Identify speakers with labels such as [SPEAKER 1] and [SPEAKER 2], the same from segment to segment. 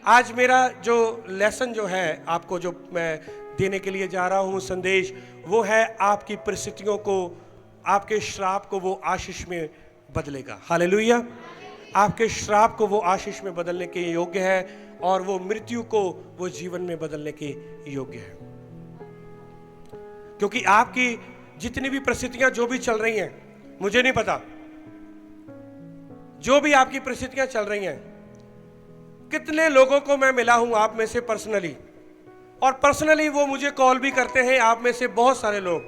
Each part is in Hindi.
[SPEAKER 1] आज मेरा जो लेसन जो है आपको जो मैं देने के लिए जा रहा हूँ संदेश, वो है आपकी परिस्थितियों को, आपके श्राप को वो आशीष में बदलेगा। हालेलुया। आपके श्राप को वो आशीष में बदलने के योग्य है और वो मृत्यु को वो जीवन में बदलने के योग्य है। क्योंकि आपकी जितनी भी परिस्थितियां जो भी चल रही हैं, मुझे नहीं पता, जो भी आपकी परिस्थितियां चल रही हैं, कितने लोगों को मैं मिला हूं आप में से पर्सनली, और पर्सनली वो मुझे कॉल भी करते हैं, आप में से बहुत सारे लोग।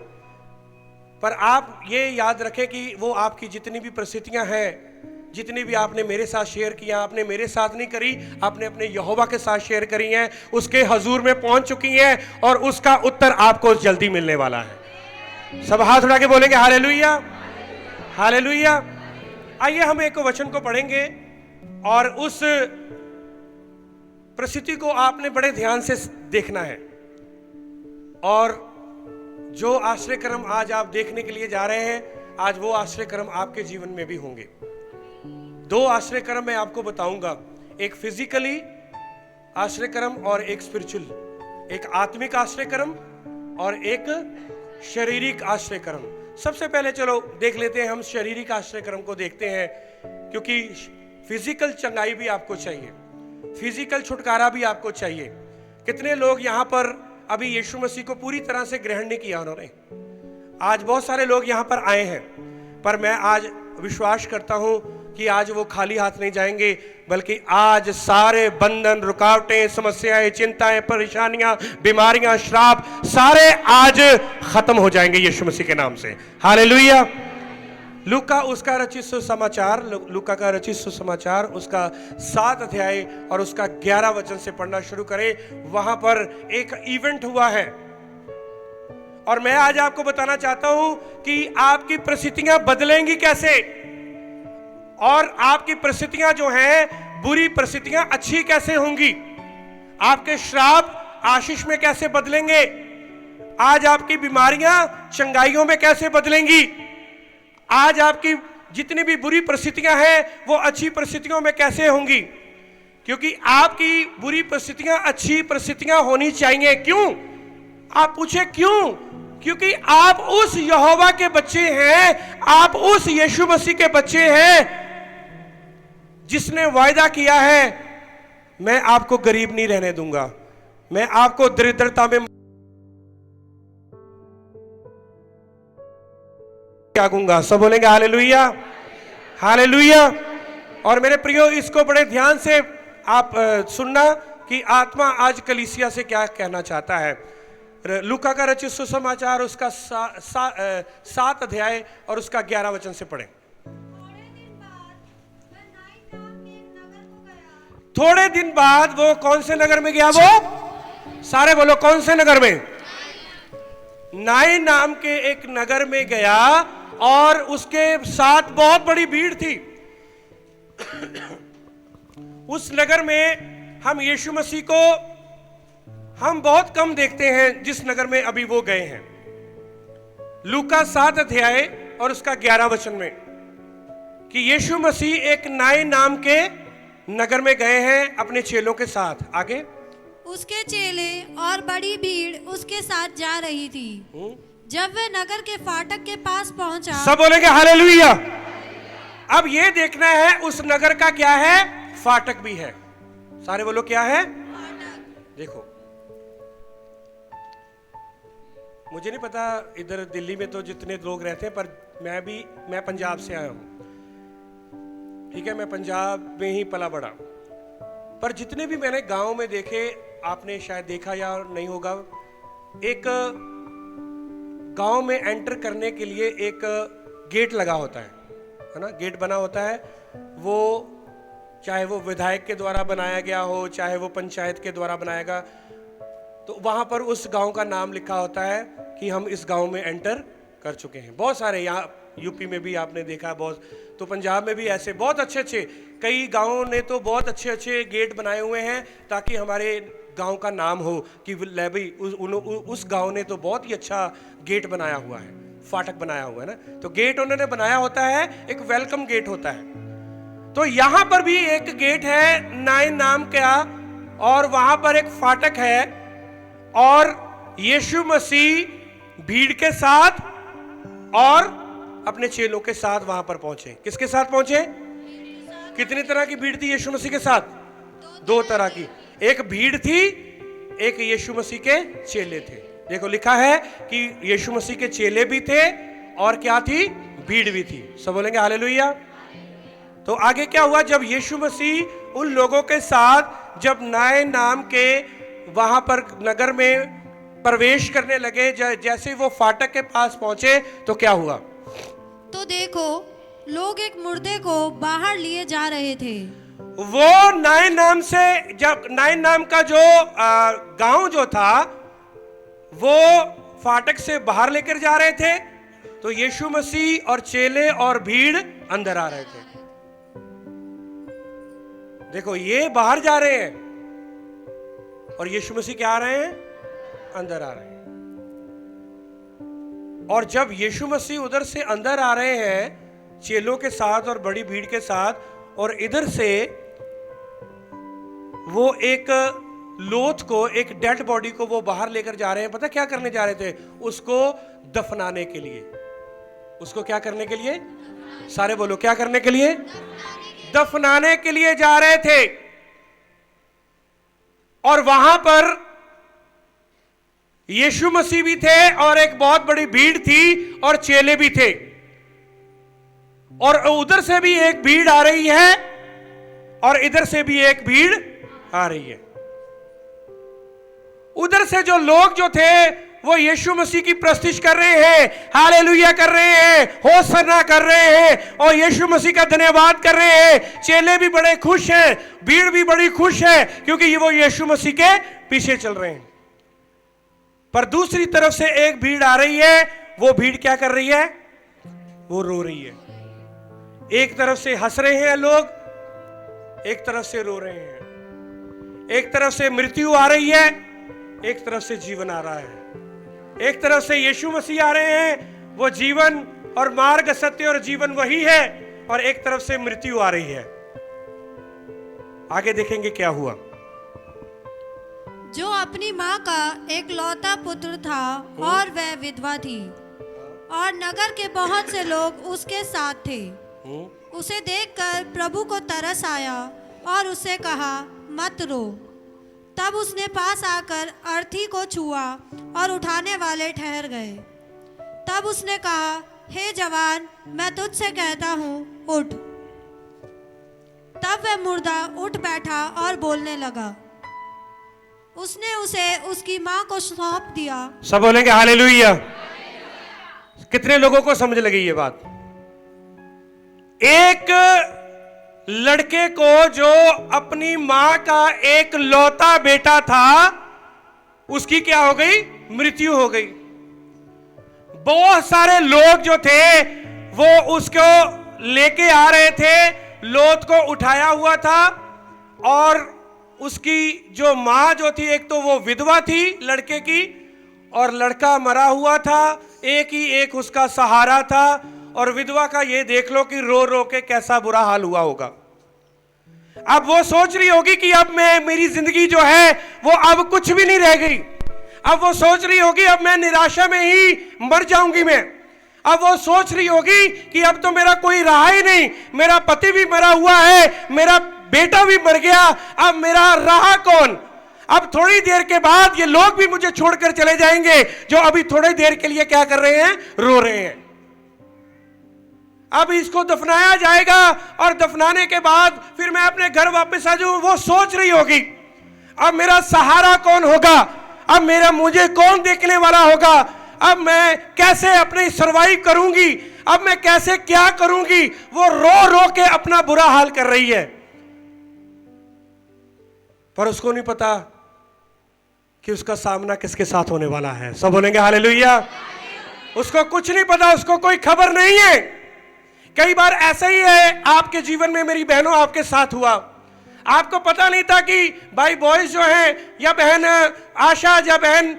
[SPEAKER 1] पर आप ये याद रखें कि वो आपकी जितनी भी परिस्थितियां हैं, जितनी भी आपने मेरे साथ शेयर किया, आपने मेरे साथ नहीं करी, आपने अपने यहोवा के साथ शेयर करी हैं, उसके हजूर में पहुंच चुकी हैं और उसका उत्तर आपको जल्दी मिलने वाला है। सब हाथ उठा के बोलेंगे हालेलुया, हालेलुया। आइए हम एक वचन को पढ़ेंगे और उस परिस्थिति को आपने बड़े ध्यान से देखना है। और जो आश्रय क्रम आज आप देखने के लिए जा रहे हैं, आज वो आश्रय क्रम आपके जीवन में भी होंगे। दो आश्रय क्रम मैं आपको बताऊंगा, एक फिजिकली आश्रय क्रम और एक स्पिरिचुअल, एक आत्मिक आश्रय क्रम और एक शारीरिक आश्रय क्रम। सबसे पहले चलो देख लेते हैं, हम शारीरिक आश्रय क्रम को देखते हैं, क्योंकि फिजिकल चंगाई भी आपको चाहिए, फिजिकल छुटकारा भी आपको चाहिए। कितने लोग यहाँ पर अभी यीशु मसीह को पूरी तरह से ग्रहण नहीं किया उन्होंने। आज बहुत सारे लोग यहाँ पर आए हैं, पर मैं आज विश्वास करता हूँ कि आज वो खाली हाथ नहीं जाएंगे, बल्कि आज सारे बंधन, रुकावटें, समस्याएं, चिंताएं, परेशानियां, बीमारियां, श्राप सारे आज खत्म हो जाएंगे यीशु मसीह के नाम से। हालेलुया। लूका उसका रचित सुसमाचार, लूका का रचित सुसमाचार उसका 7 अध्याय और उसका 11 वचन से पढ़ना शुरू करें। वहां पर एक इवेंट हुआ है और मैं आज आपको बताना चाहता हूं कि आपकी परिस्थितियां बदलेंगी कैसे, और आपकी परिस्थितियां जो हैं, बुरी परिस्थितियां अच्छी कैसे होंगी, आपके श्राप आशीष में कैसे बदलेंगे, आज आपकी बीमारियां चंगाइयों में कैसे बदलेंगी, आज आपकी जितनी भी बुरी परिस्थितियां हैं वो अच्छी परिस्थितियों में कैसे होंगी। क्योंकि आपकी बुरी परिस्थितियां अच्छी परिस्थितियां होनी चाहिए। क्यों? आप पूछे क्यों? क्योंकि आप उस यहोवा के बच्चे हैं, आप उस यीशु मसीह के बच्चे हैं जिसने वायदा किया है, मैं आपको गरीब नहीं रहने दूंगा, मैं आपको दरिद्रता में त्यागूंगा। सब बोलेंगे हालेलुया, हालेलुया। और मेरे प्रियो, इसको बड़े ध्यान से आप सुनना कि आत्मा आज कलीसिया से क्या कहना चाहता है। लूका का रचित सुसमाचार उसका 7 अध्याय और उसका 11 वचन से पढ़ें। थोड़े दिन बाद वो कौन से नगर में गया? वो सारे बोलो कौन से नगर में? नाइन नाम के एक नगर में गया और उसके साथ बहुत बड़ी भीड़ थी। उस नगर में हम यीशु मसीह को हम बहुत कम देखते हैं, जिस नगर में अभी वो गए हैं। लूका 7 अध्याय और उसका 11 वचन में कि यीशु मसीह एक नाइन नाम के नगर में गए हैं अपने चेलों के साथ। आगे
[SPEAKER 2] उसके चेले और बड़ी भीड़ उसके साथ जा रही थी। जब वे नगर के फाटक के पास पहुंचा,
[SPEAKER 1] सब बोलेंगे हालेलुया। अब ये देखना है उस नगर का क्या है, फाटक भी है। सारे बोलो क्या है? देखो, मुझे नहीं पता इधर दिल्ली में तो जितने लोग रहते हैं, पर मैं पंजाब से आया हूं, ठीक है, मैं पंजाब में ही पला बड़ा। पर जितने भी मैंने गांव में देखे, आपने शायद देखा या नहीं होगा, एक गांव में एंटर करने के लिए एक गेट लगा होता है ना, गेट बना होता है। वो चाहे वो विधायक के द्वारा बनाया गया हो, चाहे वो पंचायत के द्वारा बनाया गया, तो वहां पर उस गांव का नाम लिखा होता है कि हम इस गांव में एंटर कर चुके हैं। बहुत सारे यहाँ यूपी में भी आपने देखा बहुत, तो पंजाब में भी ऐसे बहुत अच्छे अच्छे कई गांवों ने तो बहुत अच्छे अच्छे गेट बनाए हुए हैं ताकि हमारे गांव का नाम हो कि ले भाई उस गांव ने तो बहुत ही अच्छा गेट बनाया हुआ है, फाटक बनाया हुआ है ना। तो गेट उन्होंने बनाया होता है, एक वेलकम गेट होता है। तो यहां पर भी एक गेट है, नाइन नाम का और वहां पर एक फाटक है और यीशु मसीह भीड़ के साथ और अपने चेलों के साथ वहां पर पहुंचे। किसके साथ पहुंचे? कितनी तरह की भीड़ थी यीशु मसीह के साथ? दो तरह की। एक भीड़ थी, एक यीशु मसीह के चेले थे। देखो लिखा है कि यीशु मसीह के चेले भी थे और क्या थी? भीड़ भी थी। सब बोलेंगे हालेलुया। तो आगे क्या हुआ? जब यीशु मसीह उन लोगों के साथ जब नाइन नाम के वहां पर नगर में प्रवेश करने लगे, जैसे वो फाटक के पास पहुंचे तो क्या हुआ?
[SPEAKER 2] तो देखो लोग एक मुर्दे को बाहर लिए जा रहे थे।
[SPEAKER 1] वो नाइन नाम से, जब नाइन नाम का जो गांव जो था वो फाटक से बाहर लेकर जा रहे थे, तो यीशु मसीह और चेले और भीड़ अंदर आ रहे थे। देखो ये बाहर जा रहे हैं और यीशु मसीह क्या आ रहे हैं? अंदर आ रहे हैं। और जब यीशु मसीह उधर से अंदर आ रहे हैं चेलों के साथ और बड़ी भीड़ के साथ, और इधर से वो एक लोथ को, एक डेड बॉडी को वो बाहर लेकर जा रहे हैं। पता क्या करने जा रहे थे? उसको दफनाने के लिए। उसको क्या करने के लिए? सारे बोलो, क्या करने के लिए? दफनाने के लिए जा रहे थे। और वहां पर यीशु मसीह भी थे और एक बहुत बड़ी भीड़ थी और चेले भी थे, और उधर से भी एक भीड़ आ रही है और इधर से भी एक भीड़ आ रही है। उधर से जो लोग जो थे वो यीशु मसीह की प्रस्तुति कर रहे हैं, हालेलुया कर रहे हैं, होसन्ना कर रहे हैं और यीशु मसीह का धन्यवाद कर रहे हैं। चेले भी बड़े खुश हैं, भीड़ भी बड़ी खुश है, क्योंकि वो यीशु मसीह के पीछे चल रहे हैं। पर दूसरी तरफ से एक भीड़ आ रही है। वो भीड़ क्या कर रही है? वो रो रही है। एक तरफ से हंस रहे हैं लोग, एक तरफ से रो रहे हैं। एक तरफ से मृत्यु आ रही है, एक तरफ से जीवन आ रहा है। एक तरफ से यीशु मसीह आ रहे हैं, वो जीवन और मार्ग, सत्य और जीवन वही है, और एक तरफ से मृत्यु आ रही है। आगे देखेंगे क्या हुआ।
[SPEAKER 2] जो अपनी माँ का एक लौता पुत्र था और वह विधवा थी, और नगर के बहुत से लोग उसके साथ थे। उसे देखकर प्रभु को तरस आया और उससे कहा, मत रो। तब उसने पास आकर अर्थी को छुआ और उठाने वाले ठहर गए। तब उसने कहा, हे जवान, मैं तुझसे कहता हूँ, उठ। तब वह मुर्दा उठ बैठा और बोलने लगा। उसने उसे उसकी माँ को सौंप दिया।
[SPEAKER 1] सब बोलेंगे हालेलुया। कितने लोगों को समझ लगी ये बात? एक लड़के को जो अपनी मां का एक लौता बेटा था, उसकी क्या हो गई? मृत्यु हो गई। बहुत सारे लोग जो थे वो उसको लेके आ रहे थे, लोथ को उठाया हुआ था, और उसकी जो मां जो थी, एक तो वो विधवा थी लड़के की, और लड़का मरा हुआ था, एक ही एक उसका सहारा था। और विधवा का ये देख लो कि रो रो के कैसा बुरा हाल हुआ होगा। अब वो सोच रही होगी कि अब मेरी जिंदगी जो है वो अब कुछ भी नहीं रह गई। अब वो सोच रही होगी अब मैं निराशा में ही मर जाऊंगी मैं। अब वो सोच रही होगी कि अब तो मेरा कोई रहा ही नहीं, मेरा पति भी मरा हुआ है, मेरा बेटा भी मर गया, अब मेरा रहा कौन? अब थोड़ी देर के बाद ये लोग भी मुझे छोड़कर चले जाएंगे जो अभी थोड़ी देर के लिए क्या कर रहे हैं? रो रहे हैं। अब इसको दफनाया जाएगा और दफनाने के बाद फिर मैं अपने घर वापस आ जाऊं। वो सोच रही होगी अब मेरा सहारा कौन होगा, अब मेरा मुझे कौन देखने वाला होगा, अब मैं कैसे अपने सरवाइव करूंगी, अब मैं कैसे क्या करूंगी। वो रो रो के अपना बुरा हाल कर रही है, पर उसको नहीं पता कि उसका सामना किसके साथ होने वाला है। सब बोलेंगे हालेलुया। उसको कुछ नहीं पता, उसको कोई खबर नहीं है। कई बार ऐसा ही है आपके जीवन में, मेरी बहनों, आपके साथ हुआ। आपको पता नहीं था कि भाई बॉयज जो हैं, या बहन आशा, या बहन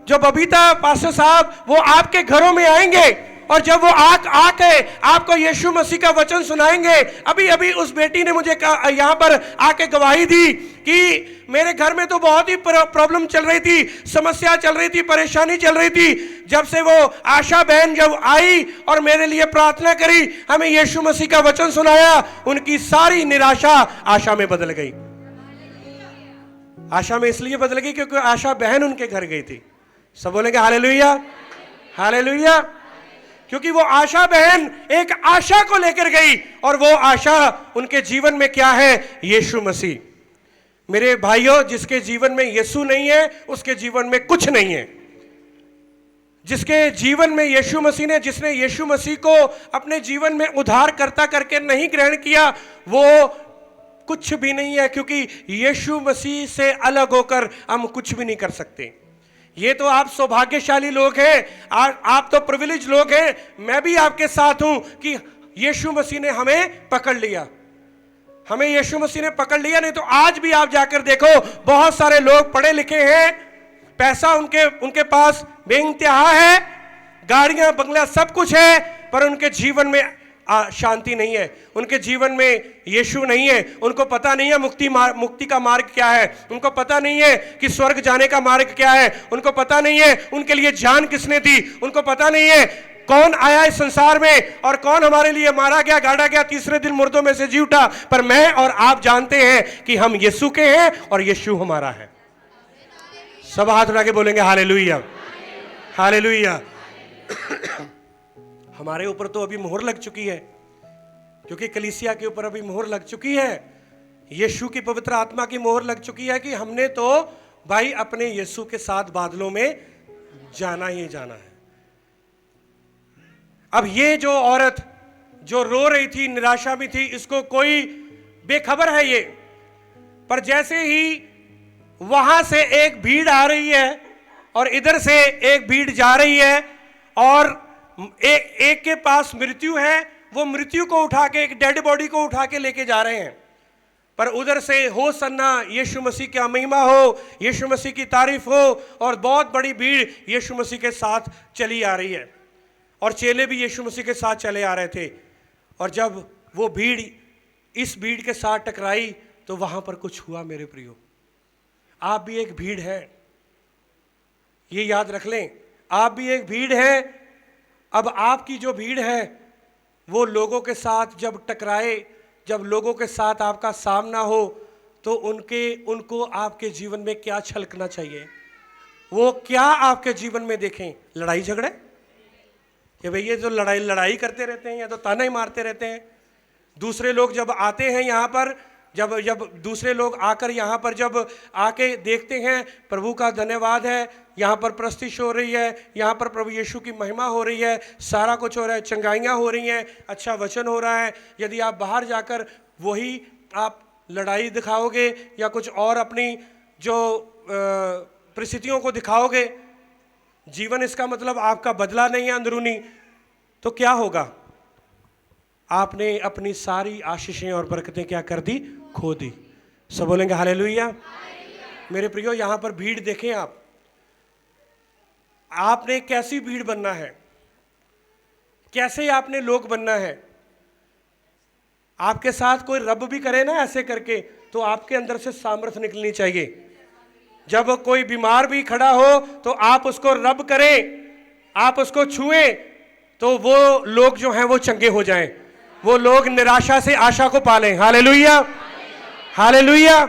[SPEAKER 1] जो बबीता पास्टर साहब, वो आपके घरों में आएंगे और जब वो आके आपको यीशु मसीह का वचन सुनाएंगे। अभी अभी उस बेटी ने मुझे यहाँ पर आके गवाही दी कि मेरे घर में तो बहुत ही प्रॉब्लम चल रही थी, समस्या चल रही थी, परेशानी चल रही थी। जब से वो आशा बहन जब आई और मेरे लिए प्रार्थना करी, हमें यीशु मसीह का वचन सुनाया, उनकी सारी निराशा आशा में बदल गई। आशा में इसलिए बदल गई क्योंकि आशा बहन उनके घर गई थी। सब बोलेंगे हालेलुया, हालेलुया। क्योंकि वो आशा बहन एक आशा को लेकर गई और वो आशा उनके जीवन में क्या है? यीशु मसीह। मेरे भाइयों, जिसके जीवन में यीशु नहीं है उसके जीवन में कुछ नहीं है। जिसके जीवन में यीशु मसीह ने, जिसने यीशु मसीह को अपने जीवन में उद्धारकर्ता करके नहीं ग्रहण किया, वो कुछ भी नहीं है। क्योंकि यीशु मसीह से अलग होकर हम कुछ भी नहीं कर सकते। ये तो आप सौभाग्यशाली लोग हैं, आप तो प्रिविलेज लोग हैं। मैं भी आपके साथ हूं कि यीशु मसीह ने हमें पकड़ लिया, हमें यीशु मसीह ने पकड़ लिया। नहीं तो आज भी आप जाकर देखो, बहुत सारे लोग पढ़े लिखे हैं, पैसा उनके पास बेइंतहा है, गाड़ियां बंगला सब कुछ है, पर उनके जीवन में शांति नहीं है, उनके जीवन में यीशु नहीं है। उनको पता नहीं है मुक्ति का मार्ग क्या है, उनको पता नहीं है कि स्वर्ग जाने का मार्ग क्या है, उनको पता नहीं है उनके लिए जान किसने दी, उनको पता नहीं है कौन आया इस संसार में और कौन हमारे लिए मारा गया, गाड़ा गया, तीसरे दिन मुर्दों में से जी उठा। पर मैं और आप जानते हैं कि हम यीशु के हैं और यीशु हमारा है। सब हाथ उठा के बोलेंगे हालेलुया, हालेलुया। हमारे ऊपर तो अभी मोहर लग चुकी है, क्योंकि कलीसिया के ऊपर अभी मोहर लग चुकी है, यीशु की पवित्र आत्मा की मोहर लग चुकी है कि हमने तो भाई अपने यीशु के साथ बादलों में जाना ही जाना है। अब ये जो औरत जो रो रही थी, निराशा में थी, इसको कोई बेखबर है ये, पर जैसे ही वहां से एक भीड़ आ रही है और इधर से एक भीड़ जा रही है और एक के पास मृत्यु है, वो मृत्यु को उठा के, एक डेड बॉडी को उठा के लेके जा रहे हैं, पर उधर से हो सन्ना, यीशु मसीह की महिमा हो, यीशु मसीह की तारीफ हो, और बहुत बड़ी भीड़ यीशु मसीह के साथ चली आ रही है और चेले भी यीशु मसीह के साथ चले आ रहे थे। और जब वो भीड़ इस भीड़ के साथ टकराई तो वहां पर कुछ हुआ। मेरे प्रियो, आप भी एक भीड़ है, ये याद रख लें, आप भी एक भीड़ है। अब आपकी जो भीड़ है वो लोगों के साथ जब टकराए, जब लोगों के साथ आपका सामना हो, तो उनको आपके जीवन में क्या छलकना चाहिए? वो क्या आपके जीवन में देखें? लड़ाई झगड़े? कि भाई ये जो लड़ाई करते रहते हैं या तो ताना ही मारते रहते हैं। दूसरे लोग जब आते हैं यहाँ पर, जब दूसरे लोग आकर यहाँ पर जब आके देखते हैं, प्रभु का धन्यवाद है, यहाँ पर प्रस्तुति हो रही है, यहाँ पर प्रभु यीशु की महिमा हो रही है, सारा कुछ हो रहा है, चंगाइयाँ हो रही हैं, अच्छा वचन हो रहा है। यदि आप बाहर जाकर वही आप लड़ाई दिखाओगे या कुछ और अपनी जो परिस्थितियों को दिखाओगे, जीवन इसका मतलब आपका बदला नहीं है अंदरूनी, तो क्या होगा? आपने अपनी सारी आशीषें और बरकतें क्या कर दी? खो दी। सब बोलेंगे हालेलुया। मेरे प्रियो, यहां पर भीड़ देखें आपने कैसी भीड़ बनना है, कैसे आपने लोग बनना है। आपके साथ कोई रब भी करे ना ऐसे करके, तो आपके अंदर से सामर्थ्य निकलनी चाहिए। जब कोई बीमार भी खड़ा हो तो आप उसको रब करें, आप उसको छुएं, तो वो लोग जो हैं वो चंगे हो जाएं, वो लोग निराशा से आशा को पालें। Hallelujah, hallelujah.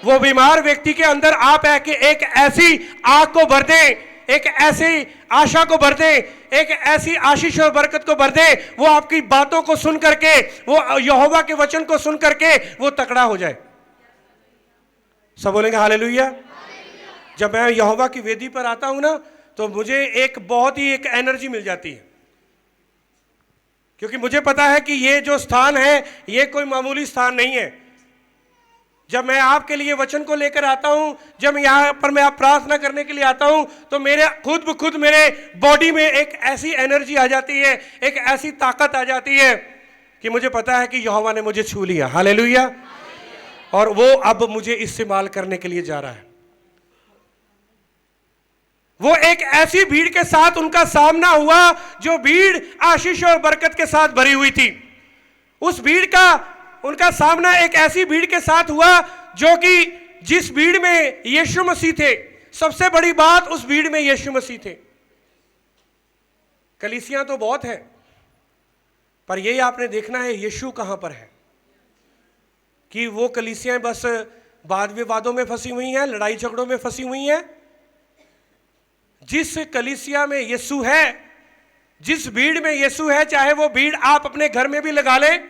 [SPEAKER 1] वो बीमार व्यक्ति के अंदर आप एक ऐसी आग को भर दें, एक ऐसी आशा को भर दें, एक ऐसी आशीष और बरकत को भर दें, वो आपकी बातों को सुन करके, वो यहोवा के वचन को सुन करके वो तकड़ा हो जाए। सब बोलेंगे हालेलुया। जब मैं यहोवा की वेदी पर आता हूं ना, तो मुझे एक बहुत ही एक एनर्जी मिल जाती है, क्योंकि मुझे पता है कि ये जो स्थान है ये कोई मामूली स्थान नहीं है। जब मैं आपके लिए वचन को लेकर आता हूं, जब यहाँ पर मैं आप प्रार्थना करने के लिए आता हूं, तो मेरे खुद ब खुद मेरे बॉडी में एक ऐसी एनर्जी आ जाती है, एक ऐसी ताकत आ जाती है कि मुझे पता है कि यहोवा ने मुझे छू लिया। हालेलुया। और वो अब मुझे इस्तेमाल करने के लिए जा रहा है। वो एक ऐसी भीड़ के साथ उनका सामना हुआ जो भीड़ आशीष और बरकत के साथ भरी हुई थी। उस भीड़ का उनका सामना एक ऐसी भीड़ के साथ हुआ जो कि जिस भीड़ में यीशु मसीह थे। सबसे बड़ी बात, उस भीड़ में यीशु मसीह थे। कलीसियां तो बहुत है, पर यही आपने देखना है यीशु कहां पर है। कि वो कलीसियां बस वाद विवादों में फंसी हुई हैं, लड़ाई झगड़ों में फंसी हुई हैं। जिस कलीसिया में यीशु है, जिस भीड़ में यीशु है, चाहे वो भीड़ आप अपने घर में भी लगा लें,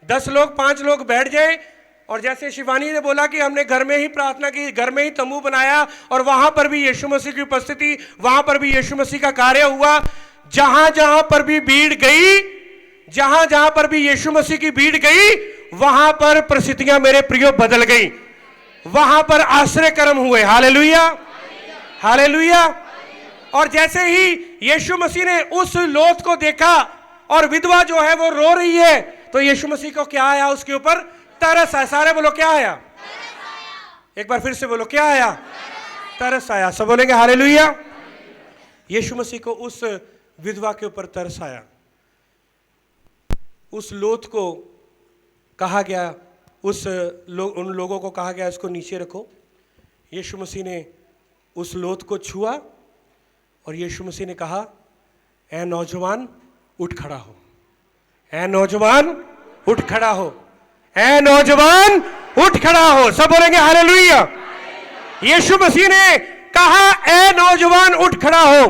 [SPEAKER 1] 10 लोग 5 लोग बैठ जाएं, और जैसे शिवानी ने बोला कि हमने घर में ही प्रार्थना की, घर में ही तंबू बनाया और वहां पर भी यीशु मसीह की उपस्थिति, वहां पर भी यीशु मसीह का कार्य हुआ। जहां जहां पर भी भीड़ गई, जहां जहां पर भी यीशु मसीह की भीड़ गई, वहां पर परिस्थितियां मेरे प्रियो बदल गई, वहां पर आश्चर्य कर्म हुए। Hallelujah, hallelujah. और जैसे ही यीशु मसीह ने उस लोथ को देखा और विधवा जो है वो रो रही है, तो यीशु मसीह को क्या आया? उसके ऊपर तरस आया। सारे बोलो क्या आया? एक बार फिर से बोलो क्या आया? तरस आया। सब बोलेंगे हालेलुया। यीशु मसीह को उस विधवा के ऊपर तरस आया। उस लोथ को कहा गया, उन लोगों को कहा गया इसको नीचे रखो। यीशु मसीह ने उस लोथ को छुआ और यीशु मसीह ने कहा, ऐ नौजवान उठ खड़ा हो, ऐ नौजवान उठ खड़ा हो, ऐ नौजवान उठ खड़ा हो। सब बोलेंगे हालेलुया। यीशु मसीह ने कहा, ऐ नौजवान उठ खड़ा हो।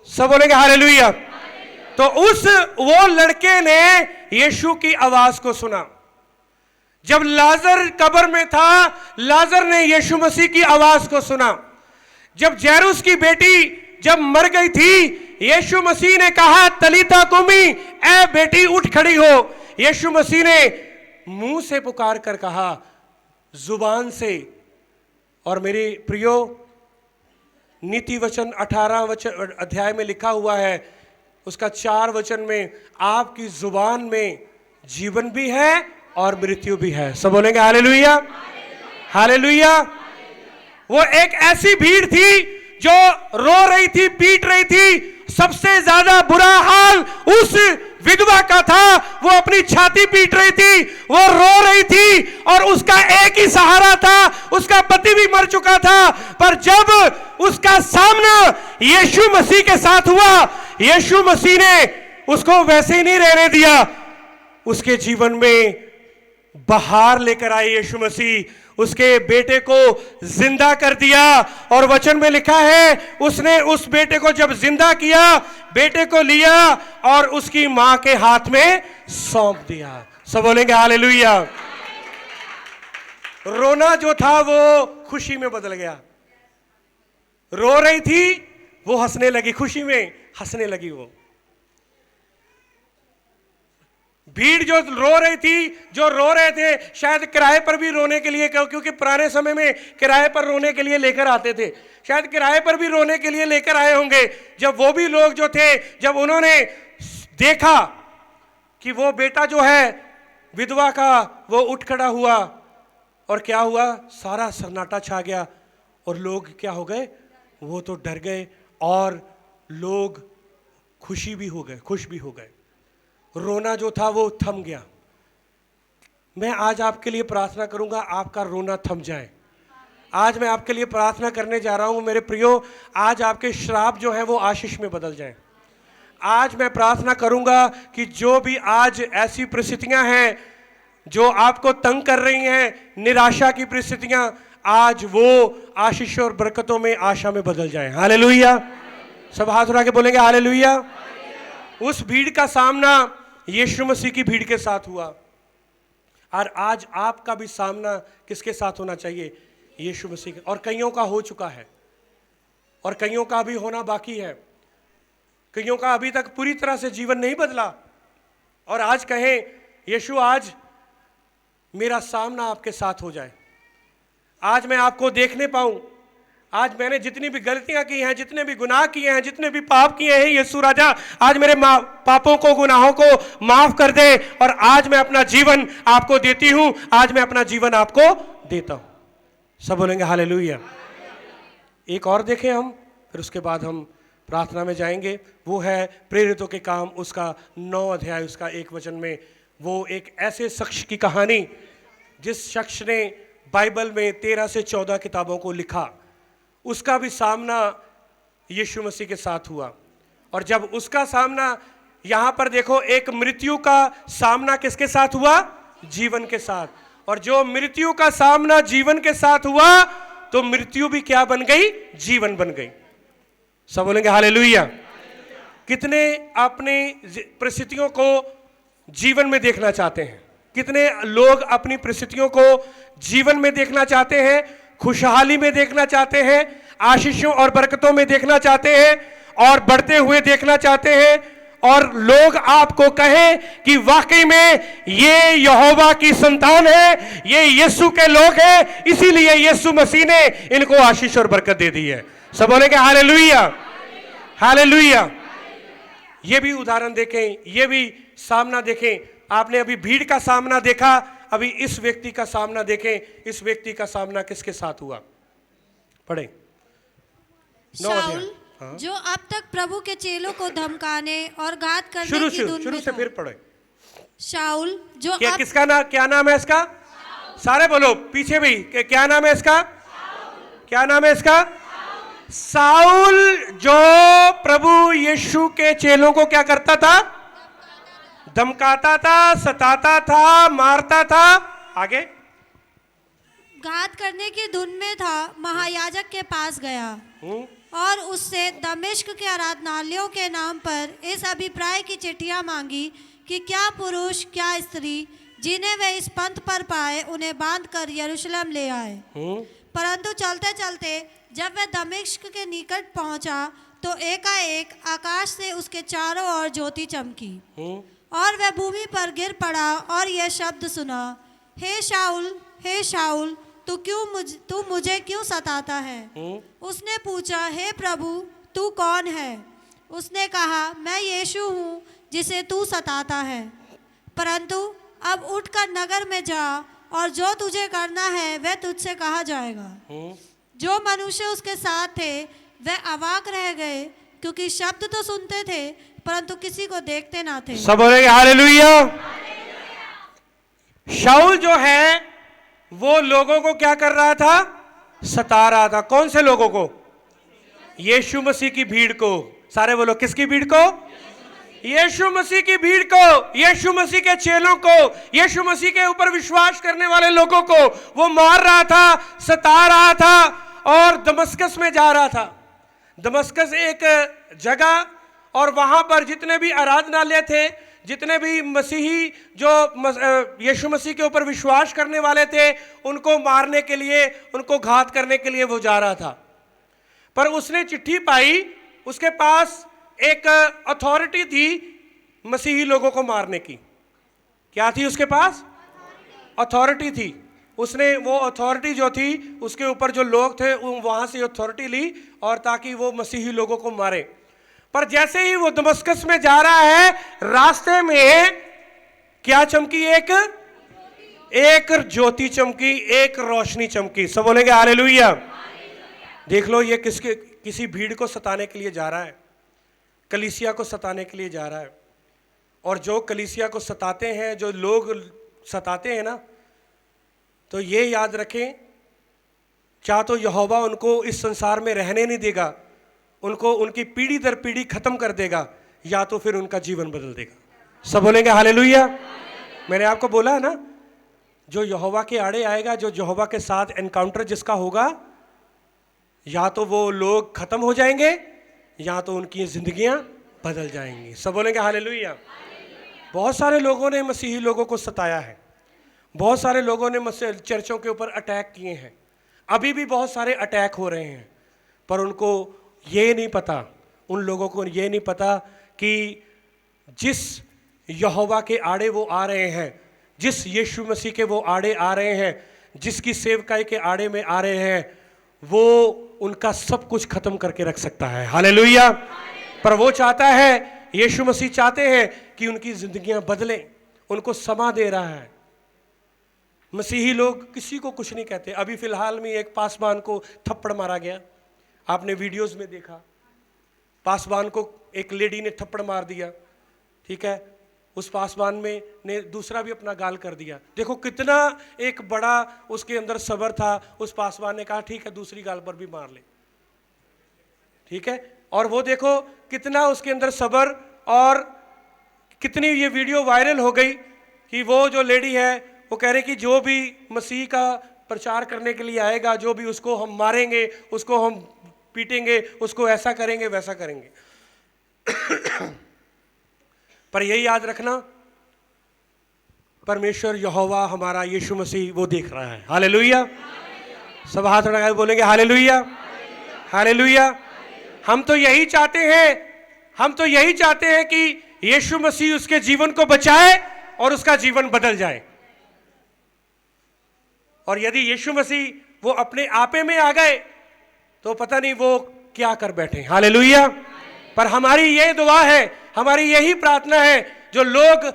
[SPEAKER 1] सब बोलेंगे हालेलुया। तो वो लड़के ने यीशु की आवाज को सुना। जब लाजर कब्र में था, लाजर ने यीशु मसीह की आवाज को सुना। जब जैरुस की बेटी जब मर गई थी, यीशु मसीह ने कहा, तलीता कुमी, ऐ बेटी उठ खड़ी हो। यीशु मसीह ने मुंह से पुकार कर कहा, जुबान से। और मेरे प्रियो, नीति वचन 18 अध्याय में लिखा हुआ है, उसका 4 वचन में, आपकी जुबान में जीवन भी है और मृत्यु भी है। सब बोलेंगे हालेलुया, हालेलुया। वो एक ऐसी भीड़ थी जो रो रही थी, पीट रही थी। सबसे ज्यादा बुरा हाल उस विधवा का था। वो अपनी छाती पीट रही थी, वो रो रही थी, और उसका एक ही सहारा था, उसका पति भी मर चुका था। पर जब उसका सामना यीशु मसीह के साथ हुआ, यीशु मसीह ने उसको वैसे ही नहीं रहने दिया, उसके जीवन में बहार लेकर आए यीशु मसीह। उसके बेटे को जिंदा कर दिया, और वचन में लिखा है, उसने उस बेटे को जब जिंदा किया, बेटे को लिया और उसकी मां के हाथ में सौंप दिया। सब बोलेंगे हालेलुया। रोना जो था वो खुशी में बदल गया। रो रही थी, वो हंसने लगी, खुशी में हंसने लगी। वो भीड़ जो रो रही थी, जो रो रहे थे, शायद किराए पर भी रोने के लिए, क्योंकि पुराने समय में किराए पर रोने के लिए लेकर आते थे, शायद किराए पर भी रोने के लिए लेकर आए होंगे। जब वो भी लोग जो थे, जब उन्होंने देखा कि वो बेटा जो है विधवा का, वो उठ खड़ा हुआ, और क्या हुआ? सारा सन्नाटा छा गया, और लोग क्या हो गए? वो तो डर गए, और लोग खुश भी हो गए। रोना जो था वो थम गया। मैं आज आपके लिए प्रार्थना करूंगा, आपका रोना थम जाए। आज मैं आपके लिए प्रार्थना करने जा रहा हूं मेरे प्रियो, आज आपके श्राप जो हैं वो आशीष में बदल जाएं। आज मैं प्रार्थना करूंगा कि जो भी आज ऐसी परिस्थितियां हैं जो आपको तंग कर रही हैं, निराशा की परिस्थितियां, आज वो आशीष और बरकतों में, आशा में बदल जाएं। हालेलुया। सब हाथ उठा के बोलेंगे हालेलुया। उस भीड़ का सामना यीशु मसीह की भीड़ के साथ हुआ, और आज आपका भी सामना किसके साथ होना चाहिए? यीशु मसीह के। और कईयों का हो चुका है, और कईयों का अभी होना बाकी है। कईयों का अभी तक पूरी तरह से जीवन नहीं बदला, और आज कहें, यीशु आज मेरा सामना आपके साथ हो जाए, आज मैं आपको देखने पाऊं। आज मैंने जितनी भी गलतियां की हैं, जितने भी गुनाह किए हैं, जितने भी पाप किए हैं, यीशु राजा आज मेरे पापों को, गुनाहों को माफ कर दे, और आज मैं अपना जीवन आपको देती हूं, आज मैं अपना जीवन आपको देता हूं। सब बोलेंगे हालेलुया। एक और देखें हम, फिर उसके बाद हम प्रार्थना में जाएंगे। वो है प्रेरितों के काम उसका 9 अध्याय उसका 1 वचन में। वो एक ऐसे शख्स की कहानी जिस शख्स ने बाइबल में 13 से 14 किताबों को लिखा, उसका भी सामना यीशु मसीह के साथ हुआ। और जब उसका सामना, यहाँ पर देखो, एक मृत्यु का सामना किसके साथ हुआ? जीवन के साथ। और जो मृत्यु का सामना जीवन के साथ हुआ, तो मृत्यु भी क्या बन गई? जीवन बन गई। सब बोलेंगे हालेलुया। कितने अपनी परिस्थितियों को जीवन में देखना चाहते हैं? कितने लोग अपनी परिस्थितियों को जीवन में देखना चाहते हैं, खुशहाली में देखना चाहते हैं, आशीषों और बरकतों में देखना चाहते हैं, और बढ़ते हुए देखना चाहते हैं, और लोग आपको कहें कि वाकई में ये यहोवा की संतान है, ये यीशु के लोग हैं, इसीलिए यीशु मसीह ने इनको आशीष और बरकत दे दी है। सब बोलेंगे हालेलुया, हालेलुया। ये भी उदाहरण देखें, ये भी सामना देखें। आपने अभी भीड़ का सामना देखा, अभी इस व्यक्ति का सामना देखें। इस व्यक्ति का सामना किसके साथ हुआ? पढ़े।
[SPEAKER 2] शाऊल, जो अब तक प्रभु के चेलों को धमकाने और घात करने की धुन में
[SPEAKER 1] से
[SPEAKER 2] था।
[SPEAKER 1] फिर पढ़े।
[SPEAKER 2] शाऊल जो
[SPEAKER 1] क्या किसका नाम, क्या नाम है इसका? सारे बोलो पीछे भी, क्या नाम है इसका? क्या नाम है इसका? साउल, जो प्रभु यीशु के चेलों को क्या करता था? धमकाता था, सताता था, मारता था। आगे।
[SPEAKER 2] घात करने की धुन में था, महायाजक के पास गया और उससे दमिश्क के आराधनालयों के नाम पर इस अभिप्राय की चिट्ठियां मांगी कि क्या पुरुष क्या स्त्री जिन्हें वे इस पंथ पर पाए उन्हें बांधकर यरूशलेम ले आए। परंतु चलते चलते जब वह दमिश्क के निकट पहुंचा तो एकाएक आकाश से उसके चारों ओर ज्योति चमकी और वह भूमि पर गिर पड़ा और यह शब्द सुना, हे शाऊल, तू मुझे क्यों सताता है? उसने पूछा, हे प्रभु, तू कौन है? उसने कहा, मैं यीशु हूँ जिसे तू सताता है। परंतु अब उठकर नगर में जा और जो तुझे करना है वह तुझसे कहा जाएगा। जो मनुष्य उसके साथ थे वह अवाक रह गए, क्योंकि शब्द तो सुनते थे परंतु किसी को देखते ना थे।
[SPEAKER 1] सब बोलेंगे हालेलुया। शाऊल जो है वो लोगों को क्या कर रहा था? सता रहा था। कौन से लोगों को? यीशु मसीह की भीड़ को। सारे बोलो, किसकी भीड़ को? यीशु मसीह की भीड़ को, यीशु मसीह के चेलों को, यीशु मसीह के ऊपर विश्वास करने वाले लोगों को वो मार रहा था, सता रहा था और दमिश्क में जा रहा था। दमिश्क एक जगह, और वहां पर जितने भी आराधनालय थे, जितने भी मसीही जो यीशु मसीह के ऊपर विश्वास करने वाले थे, उनको मारने के लिए, उनको घात करने के लिए वो जा रहा था। पर उसने चिट्ठी पाई, उसके पास एक अथॉरिटी थी मसीही लोगों को मारने की। क्या थी उसके पास? अथॉरिटी थी। उसने वो अथॉरिटी जो थी, उसके ऊपर जो लोग थे वहां से अथॉरिटी ली, और ताकि वो मसीही लोगों को मारे। पर जैसे ही वो दमिश्क में जा रहा है, रास्ते में क्या चमकी? एक ज्योति चमकी, एक रोशनी चमकी। सब बोलेंगे हालेलुया। देख लो, ये किसी भीड़ को सताने के लिए जा रहा है, कलीसिया को सताने के लिए जा रहा है। और जो कलीसिया को सताते हैं, जो लोग सताते हैं ना, तो ये याद रखें, क्या तो यहोवा उनको इस संसार में रहने नहीं देगा, उनको उनकी पीढ़ी दर पीढ़ी खत्म कर देगा, या तो फिर उनका जीवन बदल देगा। सब बोलेंगे हालेलुया। मैंने आपको बोला है ना, जो यहोवा के आड़े आएगा, जो यहोवा के साथ एनकाउंटर जिसका होगा, या तो वो लोग खत्म हो जाएंगे या तो उनकी जिंदगियां बदल जाएंगी। सब बोलेंगे हालेलुया। बहुत सारे लोगों ने मसीही लोगों को सताया है, बहुत सारे लोगों ने चर्चों के ऊपर अटैक किए हैं, अभी भी बहुत सारे अटैक हो रहे हैं, पर उनको ये नहीं पता, उन लोगों को ये नहीं पता कि जिस यहोवा के आड़े वो आ रहे हैं, जिस यीशु मसीह के वो आड़े आ रहे हैं, जिसकी सेवकाई के आड़े में आ रहे हैं, वो उनका सब कुछ खत्म करके रख सकता है। हालेलुया। पर वो चाहता है, यीशु मसीह चाहते हैं कि उनकी जिंदगियां बदलें, उनको समा दे रहा है। मसीही लोग किसी को कुछ नहीं कहते। अभी फिलहाल में एक पासवान को थप्पड़ मारा गया, आपने वीडियोस में देखा, पासवान को एक लेडी ने थप्पड़ मार दिया, ठीक है, उस पासवान में ने दूसरा भी अपना गाल कर दिया। देखो कितना एक बड़ा उसके अंदर सब्र था। उस पासवान ने कहा ठीक है दूसरी गाल पर भी मार ले, ठीक है। और वो देखो कितना उसके अंदर सब्र, और कितनी ये वीडियो वायरल हो गई कि वो जो लेडी है वो कह रही कि जो भी मसीह का प्रचार करने के लिए आएगा, जो भी उसको हम मारेंगे, उसको हम पीटेंगे, उसको ऐसा करेंगे वैसा करेंगे। पर यही याद रखना, परमेश्वर यहोवा हमारा यीशु मसीह वो देख रहा है। हालेलुया। सब हाथ उठाकर बोलेंगे हालेलुया, हालेलुया। हम तो यही चाहते हैं, हम तो यही चाहते हैं कि यीशु मसीह उसके जीवन को बचाए और उसका जीवन बदल जाए। और यदि यीशु मसीह वो अपने आपे में आ गए तो पता नहीं वो क्या कर बैठे। हालेलुया। पर हमारी ये दुआ है, हमारी यही प्रार्थना है, जो लोग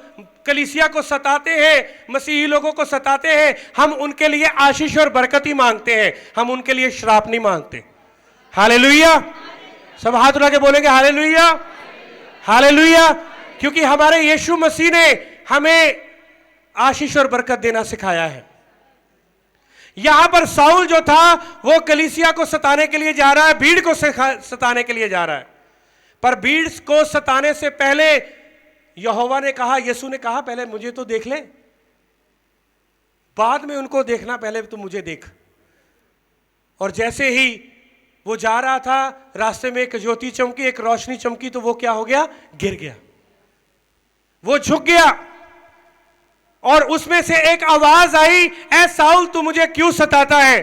[SPEAKER 1] कलीसिया को सताते हैं, मसीही लोगों को सताते हैं, हम उनके लिए आशीष और बरकत ही मांगते हैं, हम उनके लिए श्राप नहीं मांगते। हालेलुया। सब हाथ उठा के बोलेंगे हालेलुया, हालेलुया। क्योंकि हमारे यीशु मसीह ने हमें आशीष और बरकत देना सिखाया है। यहां पर साउल जो था वो कलीसिया को सताने के लिए जा रहा है, भीड़ को सताने के लिए जा रहा है। पर भीड़ को सताने से पहले यहोवा ने कहा, यीशु ने कहा पहले मुझे तो देख ले, बाद में उनको देखना, पहले तो मुझे देख। और जैसे ही वो जा रहा था, रास्ते में एक ज्योति चमकी, एक रोशनी चमकी, तो वो क्या हो गया? गिर गया, वो झुक गया। और उसमें से एक आवाज आई, ऐ साउल तू मुझे क्यों सताता है?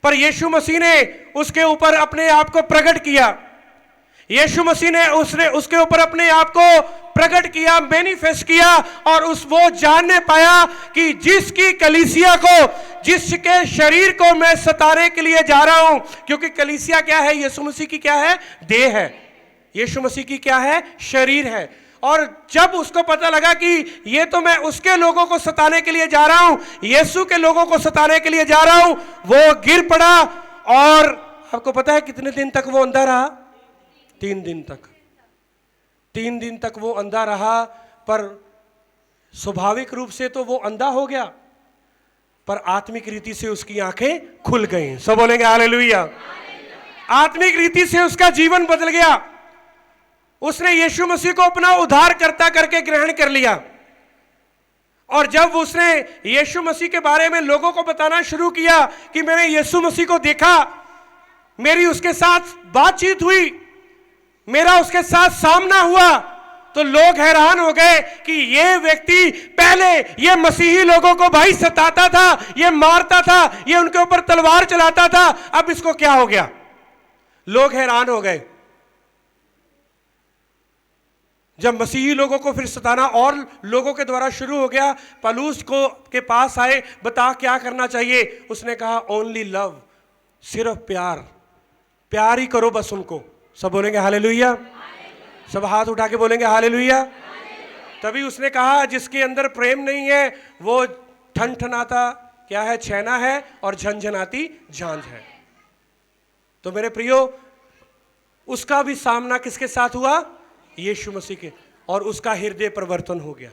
[SPEAKER 1] पर यीशु मसीह ने उसके ऊपर अपने आप को प्रकट किया। यीशु मसीह ने उसके ऊपर अपने आप को प्रकट किया, मैनिफेस्ट किया, और वो जानने पाया कि जिसकी कलीसिया को, जिसके शरीर को मैं सताने के लिए जा रहा हूं, क्योंकि कलीसिया क्या है? यीशु मसीह की क्या है? देह है। यीशु मसीह की क्या है? शरीर है। और जब उसको पता लगा कि ये तो मैं उसके लोगों को सताने के लिए जा रहा हूं, यीशु के लोगों को सताने के लिए जा रहा हूं, वो गिर पड़ा। और आपको पता है कितने दिन तक वो अंधा रहा? 3 दिन तक। 3 दिन तक वो अंधा रहा। पर स्वाभाविक रूप से तो वो अंधा हो गया, पर आत्मिक रीति से उसकी आंखें खुल गई। सब बोलेंगे हालेलुया। आत्मिक रीति से उसका जीवन बदल गया। उसने यीशु मसीह को अपना उद्धारकर्ता करके ग्रहण कर लिया। और जब उसने यीशु मसीह के बारे में लोगों को बताना शुरू किया कि मैंने यीशु मसीह को देखा, मेरी उसके साथ बातचीत हुई, मेरा उसके साथ सामना हुआ, तो लोग हैरान हो गए कि ये व्यक्ति पहले ये मसीही लोगों को भाई सताता था, ये मारता था, ये उनके ऊपर तलवार चलाता था, अब इसको क्या हो गया? लोग हैरान हो गए। जब मसीही लोगों को फिर सताना और लोगों के द्वारा शुरू हो गया, पौलुस को के पास आए, बता क्या करना चाहिए? उसने कहा ओनली लव, सिर्फ प्यार, प्यार ही करो बस उनको। सब बोलेंगे हालेलुया। सब हाथ उठा के बोलेंगे हालेलुया। तभी उसने कहा जिसके अंदर प्रेम नहीं है वो ठनठनाता क्या है? छैना है, और झनझनाती झांझ है। तो मेरे प्रियो, उसका भी सामना किसके साथ हुआ? यीशु मसीह के। और उसका हृदय परिवर्तन हो गया।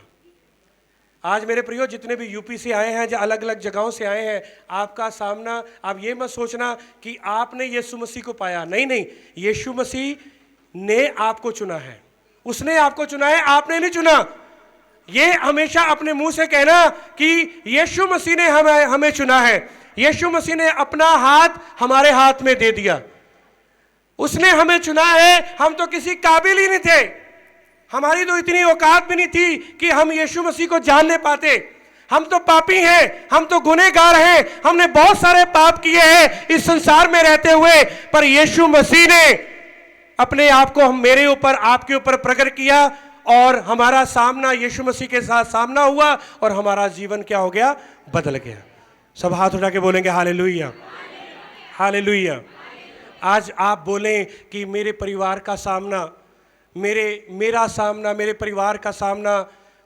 [SPEAKER 1] आज मेरे प्रियो, जितने भी यूपी से आए हैं, जो अलग अलग जगहों से आए हैं, आपका सामना, आप ये मत सोचना कि आपने यीशु मसीह को पाया। नहीं नहीं, यीशु मसीह ने आपको चुना है, उसने आपको चुना है, आपने नहीं चुना। ये हमेशा अपने मुंह से कहना कि यीशु मसीह ने हमें चुना है। यीशु मसीह ने अपना हाथ हमारे हाथ में दे दिया, उसने हमें चुना है। हम तो किसी काबिल ही नहीं थे, हमारी तो इतनी औकात भी नहीं थी कि हम यीशु मसीह को जानने पाते। हम तो पापी हैं, हम तो गुनहगार हैं, हमने बहुत सारे पाप किए हैं इस संसार में रहते हुए, पर यीशु मसीह ने अपने आप को मेरे ऊपर, आपके ऊपर प्रकट किया, और हमारा सामना यीशु मसीह के साथ सामना हुआ, और हमारा जीवन क्या हो गया? बदल गया। सब हाथ उठा के बोलेंगे हालेलुया, हालेलुया। आज आप बोलें कि मेरे परिवार का सामना, मेरा सामना, मेरे परिवार का सामना,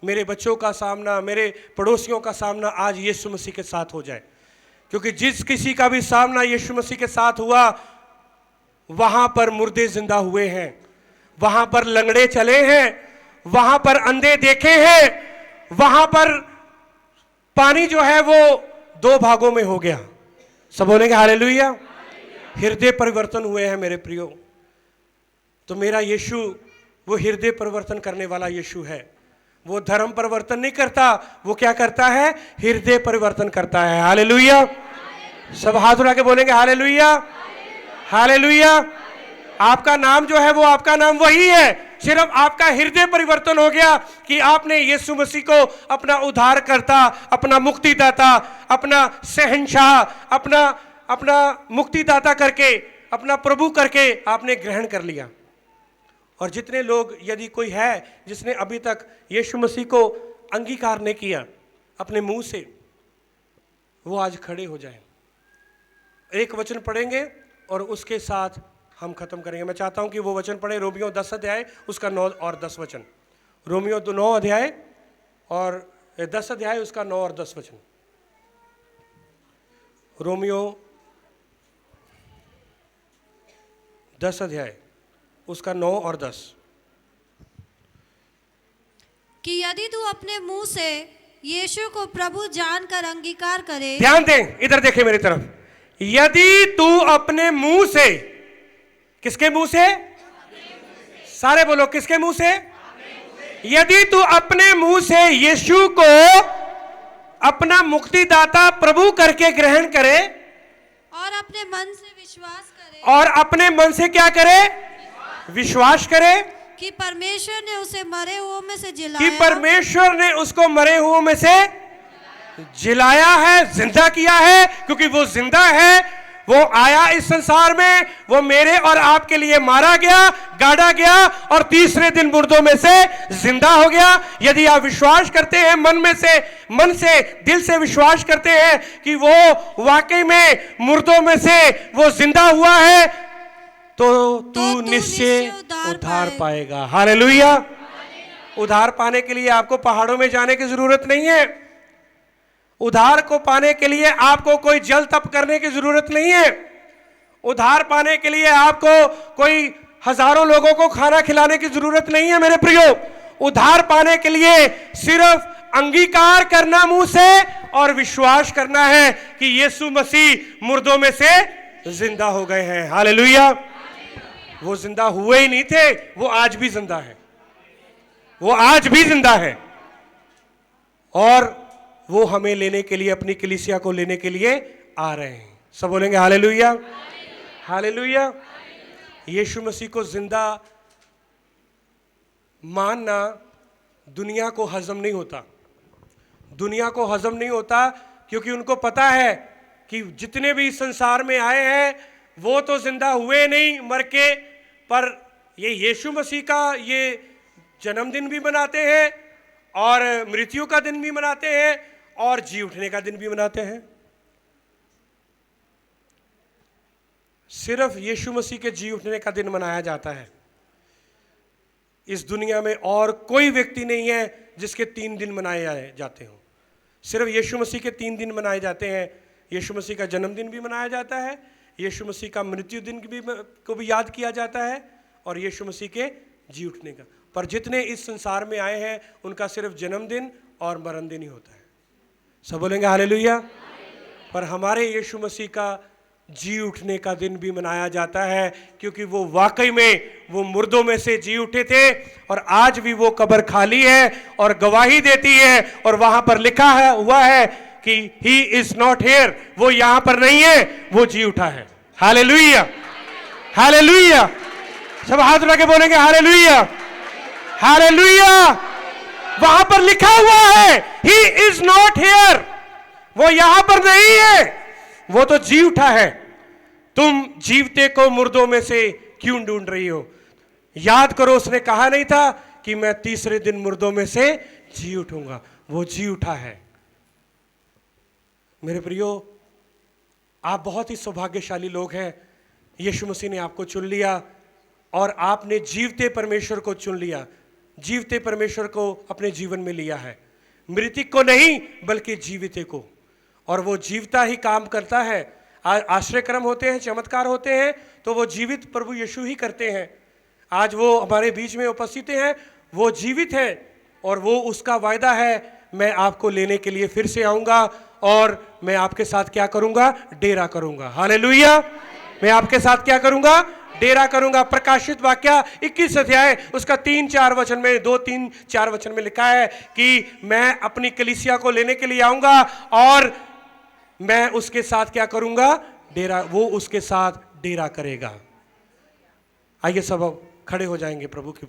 [SPEAKER 1] मेरे बच्चों का सामना, मेरे पड़ोसियों का सामना आज यीशु मसीह के साथ हो जाए। क्योंकि जिस किसी का भी सामना यीशु मसीह के साथ हुआ, वहां पर मुर्दे जिंदा हुए हैं, वहां पर लंगड़े चले हैं, वहां पर अंधे देखे हैं, वहां पर पानी जो है वो 2 भागों में हो गया। सब बोलेंगे हालेलुया। हृदय परिवर्तन हुए हैं मेरे प्रियो। तो मेरा यीशु वो हृदय परिवर्तन करने वाला यीशु है। वो धर्म परिवर्तन नहीं करता, वो क्या करता है? हृदय परिवर्तन करता है। हालेलुया। सब हाथ उठा के बोलेंगे हालेलुया, हालेलुया। आपका नाम जो है वो आपका नाम वही है, सिर्फ आपका हृदय परिवर्तन हो गया कि आपने यीशु मसीह को अपना उद्धारकर्ता, अपना मुक्तिदाता, अपना शहंशाह, अपना मुक्तिदाता करके, अपना प्रभु करके आपने ग्रहण कर लिया। और जितने लोग, यदि कोई है जिसने अभी तक यीशु मसीह को अंगीकार नहीं किया अपने मुंह से, वो आज खड़े हो जाएं। एक वचन पढ़ेंगे और उसके साथ हम खत्म करेंगे। मैं चाहता हूं कि वो वचन पढ़े, रोमियो 10 अध्याय उसका 9 और 10 वचन। रोमियो 9 अध्याय और 10 अध्याय उसका 9 और 10 वचन। रोमियो 10 अध्याय उसका 9 और 10।
[SPEAKER 2] कि यदि तू अपने मुंह से यीशु को प्रभु जानकर अंगीकार करे।
[SPEAKER 1] ध्यान दें, इधर देखें मेरी तरफ। यदि तू अपने मुंह से, किसके मुंह से? सारे बोलो, किसके मुंह से? यदि तू अपने मुंह से यीशु को अपना मुक्तिदाता प्रभु करके ग्रहण करे
[SPEAKER 2] और अपने मन से विश्वास करे,
[SPEAKER 1] और अपने मन से क्या करे? विश्वास करे
[SPEAKER 2] कि परमेश्वर ने उसे मरे हुओं में से
[SPEAKER 1] कि
[SPEAKER 2] जिलाया,
[SPEAKER 1] परमेश्वर ने उसको मरे हुओं में से जिलाया है, जिंदा किया है। क्योंकि वो जिंदा है, वो आया इस संसार में, वो मेरे और आपके लिए मारा गया, गाड़ा गया और तीसरे दिन मुर्दों में से जिंदा हो गया। यदि आप विश्वास करते हैं मन से दिल से विश्वास करते हैं कि वो वाकई में मुर्दों में से वो जिंदा हुआ है, तो तू निश्चय उद्धार पाएगा। हालेलुया। उद्धार पाने के लिए आपको पहाड़ों में जाने की जरूरत नहीं है। उद्धार को पाने के लिए आपको कोई जल तप करने की जरूरत नहीं है। उद्धार पाने के लिए आपको कोई हजारों लोगों को खाना खिलाने की जरूरत नहीं है मेरे प्रियो। उद्धार पाने के लिए सिर्फ अंगीकार करना मुंह से और विश्वास करना है कि यीशु मसीह मुर्दों में से जिंदा हो गए हैं। हालेलुया। वो जिंदा हुए ही नहीं थे, वो आज भी जिंदा है, वो आज भी जिंदा है। और वो हमें लेने के लिए, अपनी कलीसिया को लेने के लिए आ रहे हैं। सब बोलेंगे हालेलुया, हालेलुया। यीशु मसीह को जिंदा मानना दुनिया को हजम नहीं होता। दुनिया को हजम नहीं होता क्योंकि उनको पता है कि जितने भी संसार में आए हैं वो तो जिंदा हुए नहीं मर के, पर ये यीशु मसीह का ये जन्मदिन भी मनाते हैं और मृत्यु का दिन भी मनाते हैं और जी उठने का दिन भी मनाते हैं। सिर्फ यीशु मसीह के जी उठने का दिन मनाया जाता है। इस दुनिया में और कोई व्यक्ति नहीं है जिसके 3 दिन मनाए जाते हों। सिर्फ यीशु मसीह के 3 दिन मनाए जाते हैं। यीशु मसीह का जन्मदिन भी मनाया जाता है, यीशु मसीह का मृत्यु दिन को भी याद किया जाता है और यीशु मसीह के जी उठने का। पर जितने इस संसार में आए हैं उनका सिर्फ जन्मदिन और मरण दिन ही होता है। सब बोलेंगे हालेलुया। पर हमारे यीशु मसीह का जी उठने का दिन भी मनाया जाता है क्योंकि वो वाकई में वो मुर्दों में से जी उठे थे और आज भी वो कब्र खाली है और गवाही देती है और वहां पर लिखा हुआ है कि ही इज नॉट हियर, वो यहां पर नहीं है, वो जी उठा है। Hallelujah, hallelujah. सब हाथ उठा के बोलेंगे हालेलुया, हालेलुया। वहां पर लिखा हुआ है ही इज नॉट हियर, वो यहां पर नहीं है, वो तो जी उठा है। तुम जीवते को मुर्दों में से क्यों ढूंढ रही हो? याद करो, उसने कहा नहीं था कि मैं तीसरे दिन मुर्दों में से जी उठूंगा, वो जी उठा है। मेरे प्रियो, आप बहुत ही सौभाग्यशाली लोग हैं। यीशु मसीह ने आपको चुन लिया और आपने जीवते परमेश्वर को चुन लिया, जीवते परमेश्वर को अपने जीवन में लिया है, मृतिक को नहीं बल्कि जीविते को। और वो जीवता ही काम करता है। आश्रयक्रम होते हैं, चमत्कार होते हैं, तो वो जीवित प्रभु यीशु ही करते हैं। आज वो हमारे बीच में उपस्थित हैं, वो जीवित है और वो उसका वायदा है, मैं आपको लेने के लिए फिर से आऊंगा और मैं आपके साथ क्या करूंगा? डेरा करूंगा। हालेलुया। मैं आपके साथ क्या करूंगा? डेरा करूंगा। प्रकाशित वाक्य 21 अध्याय उसका 3-4 वचन में 2-3-4 वचन में लिखा है कि मैं अपनी कलीसिया को लेने के लिए आऊंगा और मैं उसके साथ क्या करूंगा? डेरा। वो उसके साथ डेरा करेगा। आइए सब खड़े हो जाएंगे प्रभु की